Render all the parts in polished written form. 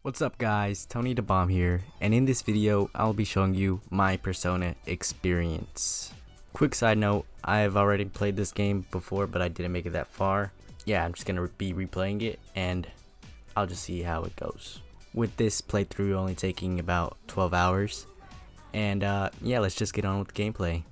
What's up guys, Tony the Bomb here, and in this video I'll be showing you my Persona experience. Quick side note, I've already played this game before but I didn't make it that far. Yeah, I'm just gonna be replaying it and I'll just see how it goes. With this playthrough only taking about 12 hours. And yeah, let's just get on with the gameplay.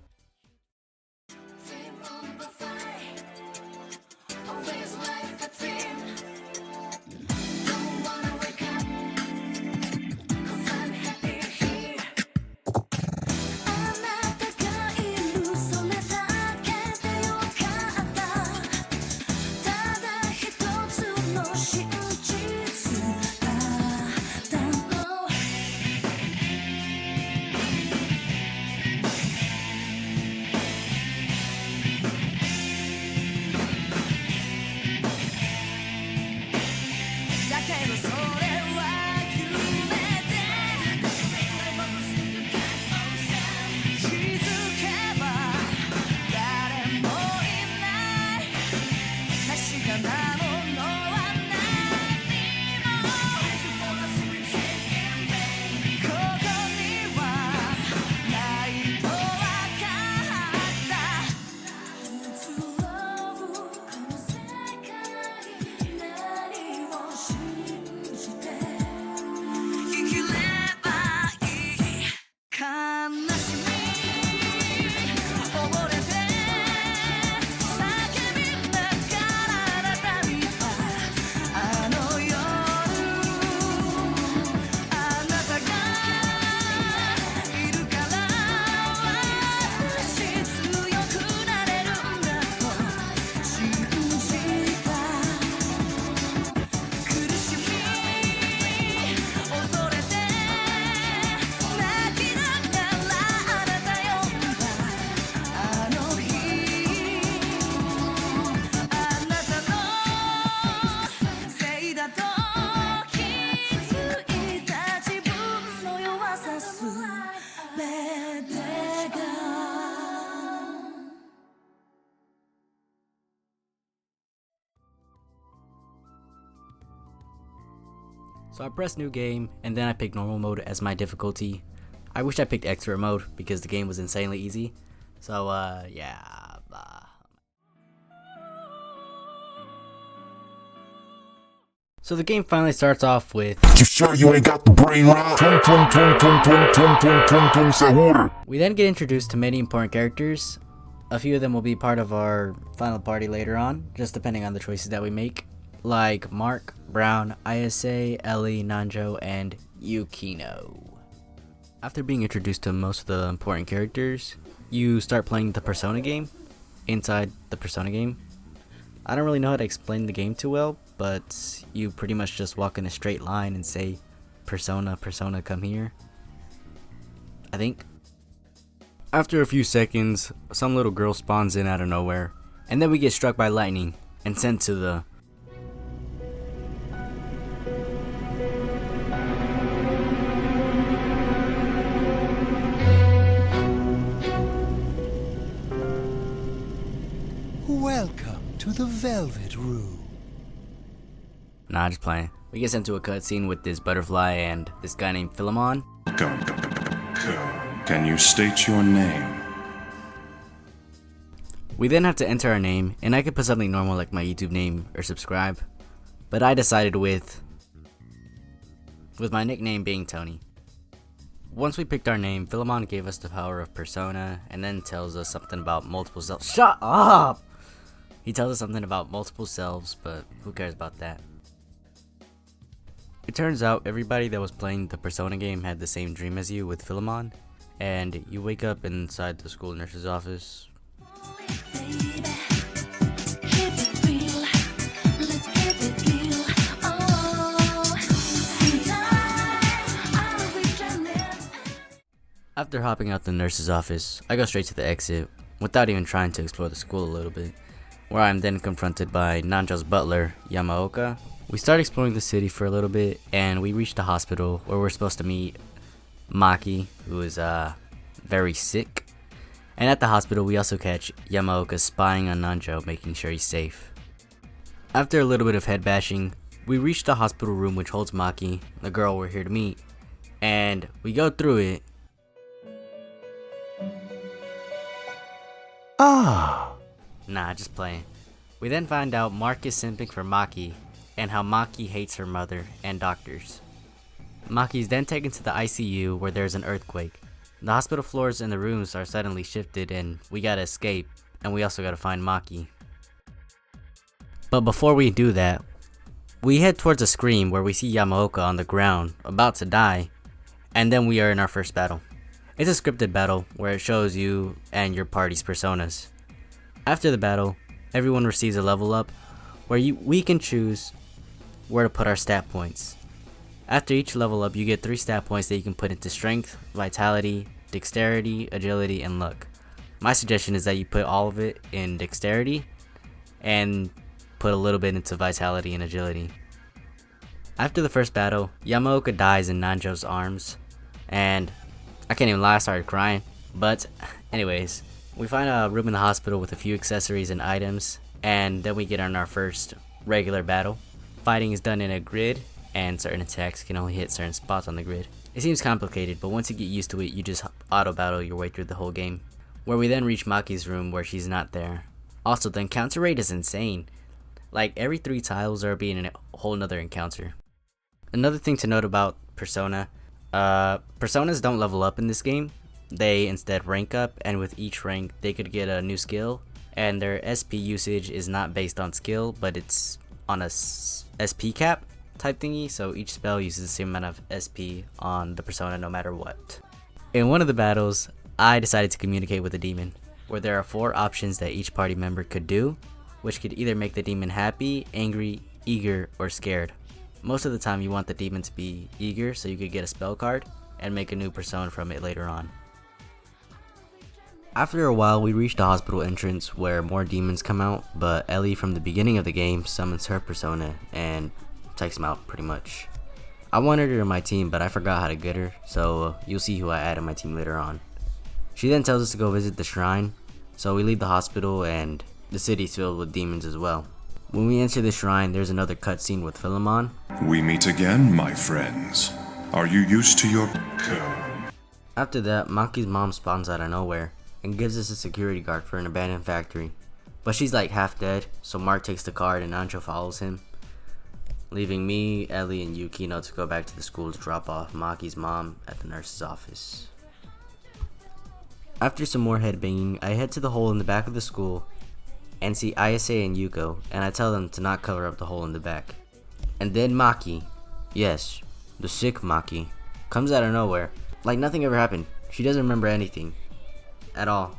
So I pressed new game, and then I picked normal mode as my difficulty. I wish I picked expert mode because the game was insanely easy. So yeah. So the game finally starts off with, "You sure you ain't got the brain right? Say water." We then get introduced to many important characters. A few of them will be part of our final party later on, just depending on the choices that we make. Like Mark, Brown, Isa, Ellie, Nanjo, and Yukino. After being introduced to most of the important characters, you start playing the Persona game inside the Persona game. I don't really know how to explain the game too well, but you pretty much just walk in a straight line and say, Persona, Persona, come here. I think. After a few seconds, some little girl spawns in out of nowhere, and then we get struck by lightning and sent to the Welcome to the Velvet Room. Nah, just playing. We get sent to a cutscene with this butterfly and this guy named Philemon. Can you state your name? We then have to enter our name, and I could put something normal like my YouTube name or subscribe, but I decided with my nickname being Tony. Once we picked our name, Philemon gave us the power of Persona, and then tells us something about multiple selves. Shut up! He tells us something about multiple selves, but who cares about that? It turns out everybody that was playing the Persona game had the same dream as you with Philemon, and you wake up inside the school nurse's office. After hopping out the nurse's office, I go straight to the exit, without even trying to explore the school a little bit, where I am then confronted by Nanjo's butler, Yamaoka. We start exploring the city for a little bit, and we reach the hospital where we're supposed to meet Maki, who is very sick. And at the hospital, we also catch Yamaoka spying on Nanjo, making sure he's safe. After a little bit of head bashing, We reach the hospital room which holds Maki, the girl we're here to meet, and we go through it. Nah, just playing. We then find out Mark is simping for Maki, and how Maki hates her mother and doctors. Maki is then taken to the ICU where there's an earthquake. The hospital floors and the rooms are suddenly shifted and we gotta escape, and we also gotta find Maki. But before we do that, we head towards a screen where we see Yamaoka on the ground, about to die, and then we are in our first battle. It's a scripted battle where it shows you and your party's personas. After the battle, everyone receives a level up where we can choose where to put our stat points. After each level up, you get 3 stat points that you can put into strength, vitality, dexterity, agility, and luck. My suggestion is that you put all of it in dexterity and put a little bit into vitality and agility. After the first battle, Yamaoka dies in Nanjo's arms, and I can't even lie, I started crying. But anyways, we find a room in the hospital with a few accessories and items, and then we get on our first regular battle. Fighting is done in a grid, and certain attacks can only hit certain spots on the grid. It seems complicated, but once you get used to it, you just auto battle your way through the whole game. Where we then reach Maki's room where she's not there. Also, the encounter rate is insane. Like, every 3 tiles are being a whole nother encounter. Another thing to note about Persona, Personas don't level up in this game. They instead rank up, and with each rank, they could get a new skill, and their SP usage is not based on skill, but it's on a SP cap type thingy, so each spell uses the same amount of SP on the persona no matter what. In one of the battles, I decided to communicate with a demon, where there are 4 options that each party member could do, which could either make the demon happy, angry, eager, or scared. Most of the time you want the demon to be eager so you could get a spell card and make a new persona from it later on. After a while, we reach the hospital entrance where more demons come out, but Ellie from the beginning of the game summons her persona and takes him out pretty much. I wanted her in my team, but I forgot how to get her, so you'll see who I add in my team later on. She then tells us to go visit the shrine, so we leave the hospital and the city's filled with demons as well. When we enter the shrine, there's another cutscene with Philemon. We meet again, my friends. Are you used to your code? After that, Maki's mom spawns out of nowhere and gives us a security guard for an abandoned factory. But she's like half dead, so Mark takes the card and Anjo follows him, leaving me, Ellie, and Yukino to go back to the school to drop off Maki's mom at the nurse's office. After some more headbanging, I head to the hole in the back of the school and see Ayase and Yuko, and I tell them to not cover up the hole in the back. And then Maki, yes, the sick Maki, comes out of nowhere, like nothing ever happened. She doesn't remember anything at all.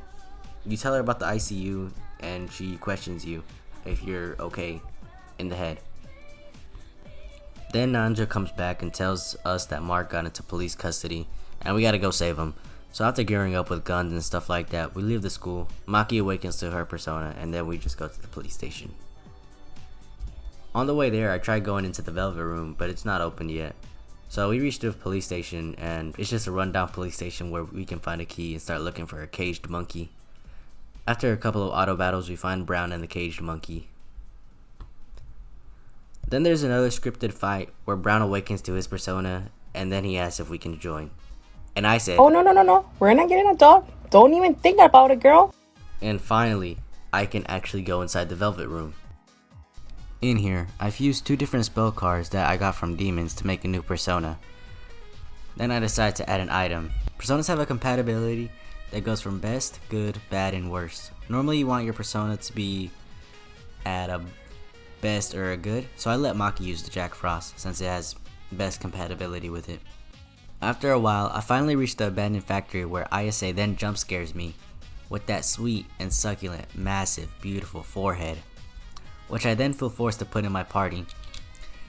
You tell her about the ICU and she questions you if you're okay in the head. Then Nanja comes back and tells us that Mark got into police custody and we gotta go save him. So after gearing up with guns and stuff like that, we leave the school, Maki awakens to her persona, and then we just go to the police station. On the way there, I tried going into the Velvet Room, but it's not open yet. So we reach the police station, and it's just a rundown police station where we can find a key and start looking for a caged monkey. After a couple of auto battles, we find Brown and the caged monkey. Then there's another scripted fight where Brown awakens to his persona, and then he asks if we can join. And I said, "Oh, no. We're not getting a dog. Don't even think about it, girl." And finally, I can actually go inside the Velvet Room. In here, I've used 2 different spell cards that I got from demons to make a new persona. Then I decided to add an item. Personas have a compatibility that goes from best, good, bad, and worst. Normally you want your persona to be at a best or a good, so I let Maki use the Jack Frost since it has best compatibility with it. After a while, I finally reached the abandoned factory where Ayase then jump scares me with that sweet and succulent, massive, beautiful forehead, which I then feel forced to put in my party.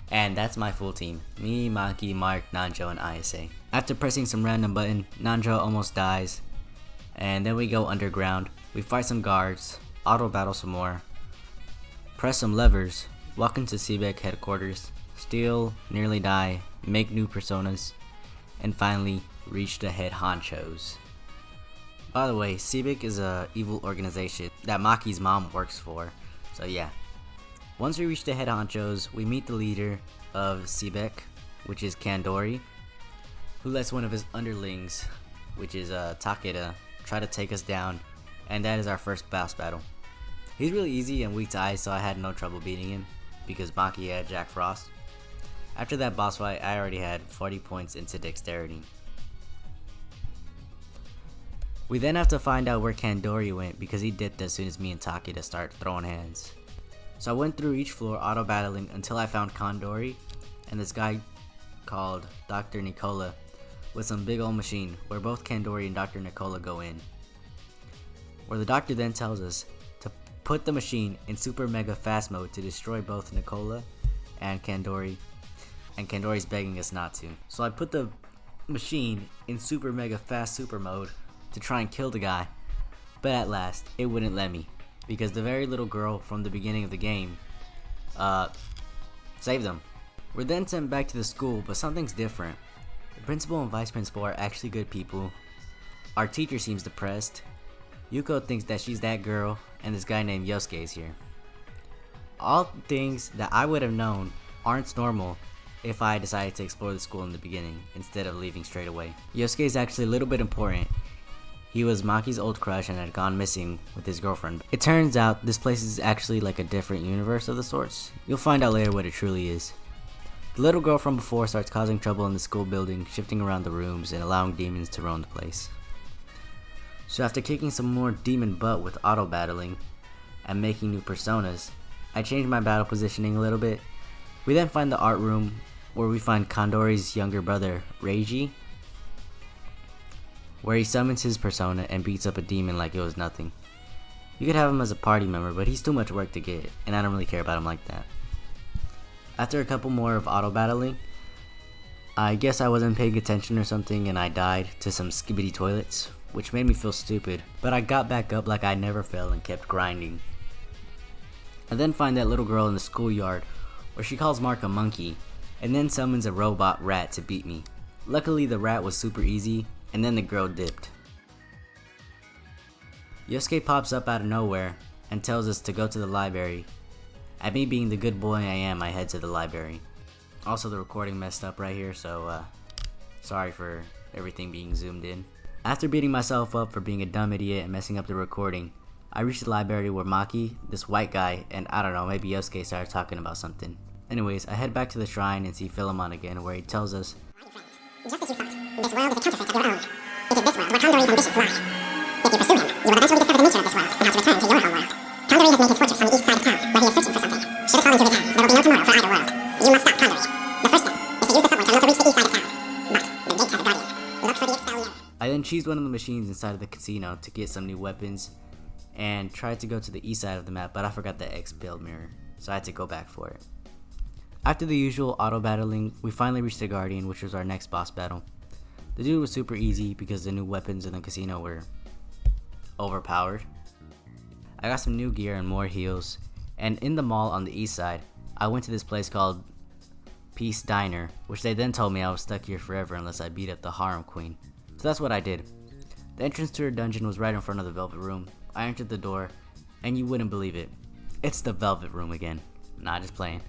And that's my full team, me, Maki, Mark, Nanjo, and Ayase. After pressing some random button, Nanjo almost dies, and then we go underground, we fight some guards, auto battle some more, press some levers, walk into Seebeck headquarters, steal, nearly die, make new personas, and finally reach the head honchos. By the way, Seebeck is a evil organization that Maki's mom works for, so yeah. Once we reach the head honchos, we meet the leader of Sebek, which is Kandori, who lets one of his underlings, which is Takeda, try to take us down, and that is our first boss battle. He's really easy and weak to ice, so I had no trouble beating him, because Maki had Jack Frost. After that boss fight, I already had 40 points into dexterity. We then have to find out where Kandori went, because he dipped as soon as me and Takeda started throwing hands. So I went through each floor auto battling until I found Kandori and this guy called Dr. Nicola with some big old machine where both Kandori and Dr. Nicola go in. Where the doctor then tells us to put the machine in super mega fast mode to destroy both Nicola and Kandori's begging us not to. So I put the machine in super mega fast super mode to try and kill the guy, but at last it wouldn't let me because the very little girl from the beginning of the game saved them. We're then sent back to the school, but something's different. The principal and vice principal are actually good people. Our teacher seems depressed. Yuko thinks that she's that girl, and this guy named Yosuke is here. All things that I would have known aren't normal if I decided to explore the school in the beginning instead of leaving straight away. Yosuke is actually a little bit important. He was Maki's old crush and had gone missing with his girlfriend. It turns out this place is actually like a different universe of the sorts. You'll find out later what it truly is. The little girl from before starts causing trouble in the school building, shifting around the rooms and allowing demons to roam the place. So after kicking some more demon butt with auto battling and making new personas, I changed my battle positioning a little bit. We then find the art room where we find Kandori's younger brother, Reiji, where he summons his persona and beats up a demon like it was nothing. You could have him as a party member, but he's too much work to get, and I don't really care about him like that. After a couple more of auto battling, I guess I wasn't paying attention or something and I died to some skibbity toilets, which made me feel stupid, but I got back up like I never fell and kept grinding. I then find that little girl in the schoolyard where she calls Mark a monkey and then summons a robot rat to beat me. Luckily the rat was super easy and then the girl dipped. Yosuke pops up out of nowhere and tells us to go to the library. At me being the good boy I am, I head to the library. Also the recording messed up right here, so sorry for everything being zoomed in. After beating myself up for being a dumb idiot and messing up the recording, I reached the library where Maki, this white guy, and I don't know, maybe Yosuke started talking about something. Anyways, I head back to the shrine and see Philemon again where he tells us, "Just as you thought, this world is a counterfeit of your own. It is this world where Kandori's ambitions lie. If you pursue him, you will eventually discover the nature of this world and how to return to your own world. Kandori has made his fortress on the east side of town, where he is searching for something. Should it fall into his hands, there will be no tomorrow for either world. You must stop Kandori. The first step is to use the subway tunnel to reach the east side of town. But the gate has a guardian. Look for the expel. I then cheesed one of the machines inside of the casino to get some new weapons and tried to go to the east side of the map, but I forgot the X build mirror, so I had to go back for it. After the usual auto battling, we finally reached the Guardian, which was our next boss battle. The dude was super easy because the new weapons in the casino were overpowered. I got some new gear and more heals, and in the mall on the east side, I went to this place called Peace Diner, which they then told me I was stuck here forever unless I beat up the Harem Queen. So that's what I did. The entrance to her dungeon was right in front of the Velvet Room. I entered the door, and you wouldn't believe it. It's the Velvet Room again. Nah, just playing.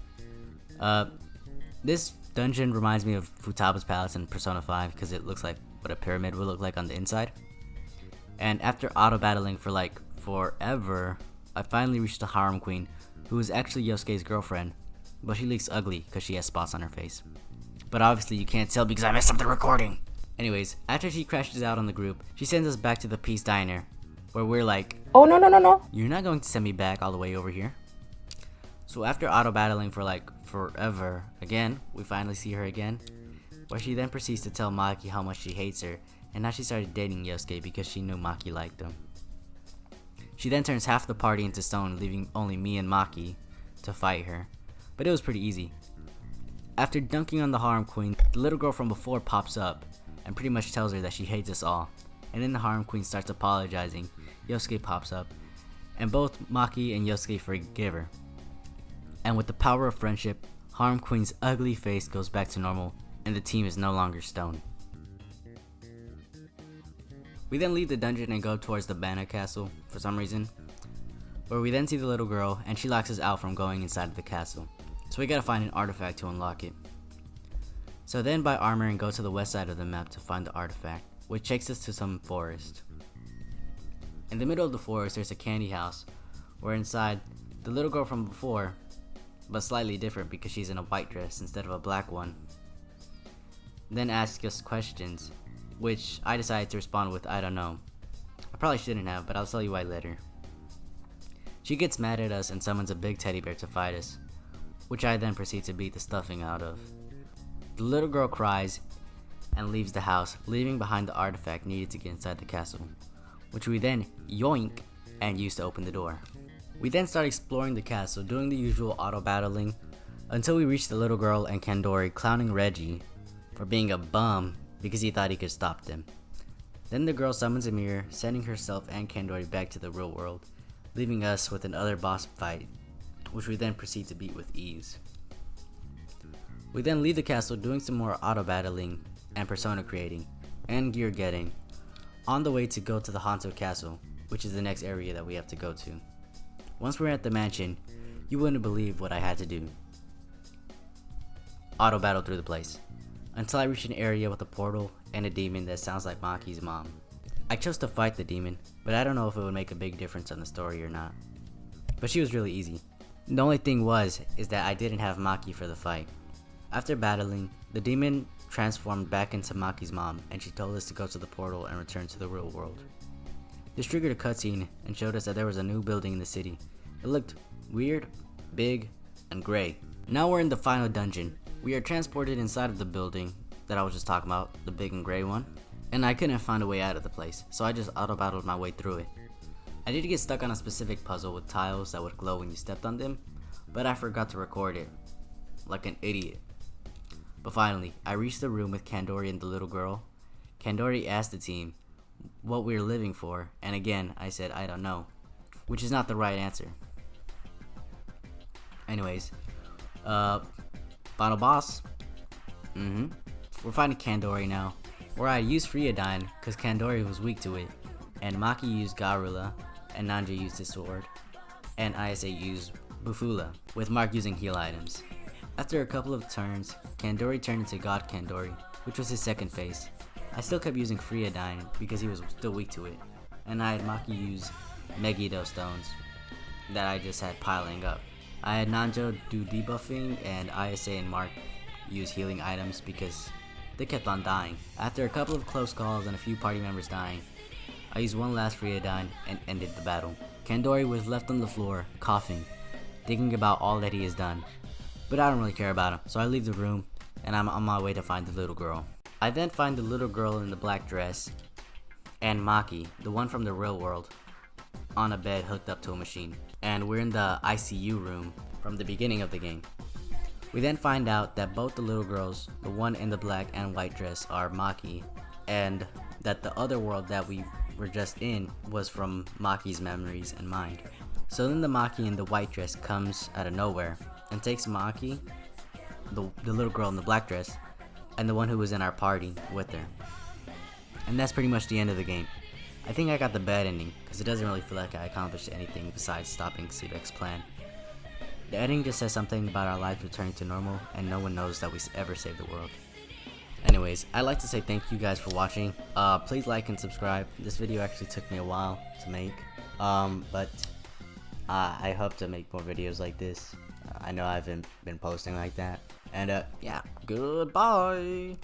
This dungeon reminds me of Futaba's Palace in Persona 5 because it looks like what a pyramid would look like on the inside. And after auto battling for like forever, I finally reached the Harem Queen, who is actually Yosuke's girlfriend, but she looks ugly because she has spots on her face. But obviously you can't tell because I messed up the recording. Anyways, after she crashes out on the group, she sends us back to the Peace Diner, where we're like, Oh, no. "You're not going to send me back all the way over here?" So after auto battling for like forever, again, we finally see her again, where she then proceeds to tell Maki how much she hates her, and now she started dating Yosuke because she knew Maki liked him. She then turns half the party into stone, leaving only me and Maki to fight her, but it was pretty easy. After dunking on the Harem Queen, the little girl from before pops up and pretty much tells her that she hates us all, and then the Harem Queen starts apologizing. Yosuke pops up, and both Maki and Yosuke forgive her. And with the power of friendship, Harem Queen's ugly face goes back to normal, and the team is no longer stone. We then leave the dungeon and go towards the Banna Castle for some reason. where we then see the little girl and she locks us out from going inside of the castle. So we gotta find an artifact to unlock it. So then buy armor and go to the west side of the map to find the artifact, which takes us to some forest. In the middle of the forest there's a candy house, where inside the little girl from before, but slightly different because she's in a white dress instead of a black one, then asks us questions, which I decided to respond with I don't know. I probably shouldn't have, but I'll tell you why later. She gets mad at us and summons a big teddy bear to fight us, which I then proceed to beat the stuffing out of. The little girl cries and leaves the house, leaving behind the artifact needed to get inside the castle, which we then yoink and use to open the door. We then start exploring the castle, doing the usual auto battling, until we reach the little girl and Kandori clowning Reggie for being a bum because he thought he could stop them. Then the girl summons a mirror, sending herself and Kandori back to the real world, leaving us with another boss fight, which we then proceed to beat with ease. We then leave the castle doing some more auto battling and persona creating and gear getting, on the way to go to the Hanzo Castle, which is the next area that we have to go to. Once we're at the mansion, you wouldn't believe what I had to do. Auto battle through the place, until I reach an area with a portal and a demon that sounds like Maki's mom. I chose to fight the demon, but I don't know if it would make a big difference on the story or not. But she was really easy. The only thing is that I didn't have Maki for the fight. After battling, the demon transformed back into Maki's mom and she told us to go to the portal and return to the real world. This triggered a cutscene and showed us that there was a new building in the city. It looked weird, big, and gray. Now we're in the final dungeon. We are transported inside of the building that I was just talking about, the big and gray one. And I couldn't find a way out of the place, so I just auto-battled my way through it. I did get stuck on a specific puzzle with tiles that would glow when you stepped on them, but I forgot to record it. Like an idiot. But finally, I reached the room with Kandori and the little girl. Kandori asked the team what we were living for, and again, I said I don't know, which is not the right answer. Anyways, final boss. We're fighting Kandori now, where I used Freodine because Kandori was weak to it, and Maki used Garula, and Nanja used his sword, and Isa used Bufula, with Mark using heal items. After a couple of turns, Kandori turned into God Kandori, which was his second phase. I still kept using Freodine because he was still weak to it, and I had Maki use Megiddo stones that I just had piling up. I had Nanjo do debuffing and Isa and Mark use healing items because they kept on dying. After a couple of close calls and a few party members dying, I used one last Freodine and ended the battle. Kandori was left on the floor, coughing, thinking about all that he has done. But I don't really care about him, so I leave the room and I'm on my way to find the little girl. I then find the little girl in the black dress and Maki, the one from the real world, on a bed hooked up to a machine. And we're in the ICU room from the beginning of the game. We then find out that both the little girls, the one in the black and white dress, are Maki, and that the other world that we were just in was from Maki's memories and mind. So then the Maki in the white dress comes out of nowhere and takes Maki, the little girl in the black dress, and the one who was in our party with her. And that's pretty much the end of the game. I think I got the bad ending, because it doesn't really feel like I accomplished anything besides stopping Sebek's plan. The ending just says something about our life returning to normal, and no one knows that we ever saved the world. Anyways, I'd like to say thank you guys for watching. Please like and subscribe. This video actually took me a while to make, but I hope to make more videos like this. I know I haven't been posting like that. And yeah, goodbye!